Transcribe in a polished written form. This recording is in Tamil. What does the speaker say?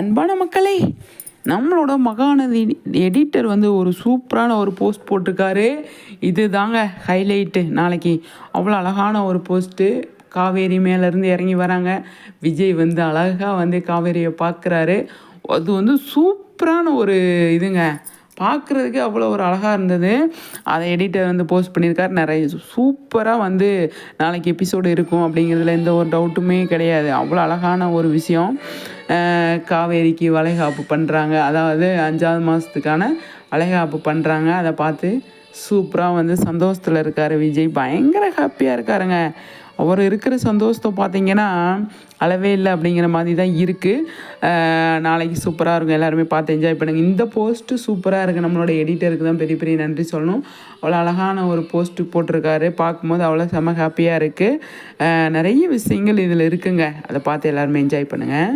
அன்பான மக்களே, நம்மளோட மகாநதி எடிட்டர் வந்து ஒரு சூப்பரான ஒரு போஸ்ட் போட்டிருக்காரு. இது தாங்க ஹைலைட்டு. நாளைக்கு அவ்வளோ அழகான ஒரு போஸ்ட்டு. காவேரி மேலேருந்து இறங்கி வராங்க. விஜய் வந்து அழகாக வந்து காவேரியை பார்க்குறாரு. அது வந்து சூப்பரான ஒரு இதுங்க. பார்க்குறதுக்கு அவ்வளோ ஒரு அழகாக இருந்தது. அதை எடிட்டர் வந்து போஸ்ட் பண்ணியிருக்காரு. நிறைய சூப்பராக வந்து நாளைக்கு எபிசோடு இருக்கும் அப்படிங்கிறதுல எந்த ஒரு டவுட்டுமே கிடையாது. அவ்வளோ அழகான ஒரு விஷயம். காவேரிக்கு வளைகாப்பு பண்ணுறாங்க. அதாவது 5வது மாதத்துக்கான வளைகாப்பு பண்ணுறாங்க. அதை பார்த்து சூப்பராக வந்து சந்தோஷத்தில் இருக்கார் விஜய். பயங்கர ஹாப்பியாக இருக்காருங்க. அவர் இருக்கிற சந்தோஷத்தை பார்த்தீங்கன்னா அளவே இல்லை அப்படிங்கிற மாதிரி தான் இருக்குது. நாளைக்கு சூப்பராக இருக்கும். எல்லாருமே பார்த்து என்ஜாய் பண்ணுங்கள். இந்த போஸ்ட்டு சூப்பராக இருக்குது. நம்மளோட எடிட்டருக்கு தான் பெரிய பெரிய நன்றி சொல்லணும். அவ்வளோ அழகான ஒரு போஸ்ட்டு போட்டிருக்காரு. பார்க்கும்போது அவ்வளோ செம்ம ஹாப்பியாக இருக்குது. நிறைய விஷயங்கள் இதில் இருக்குங்க. அதை பார்த்து எல்லாருமே என்ஜாய் பண்ணுங்கள்.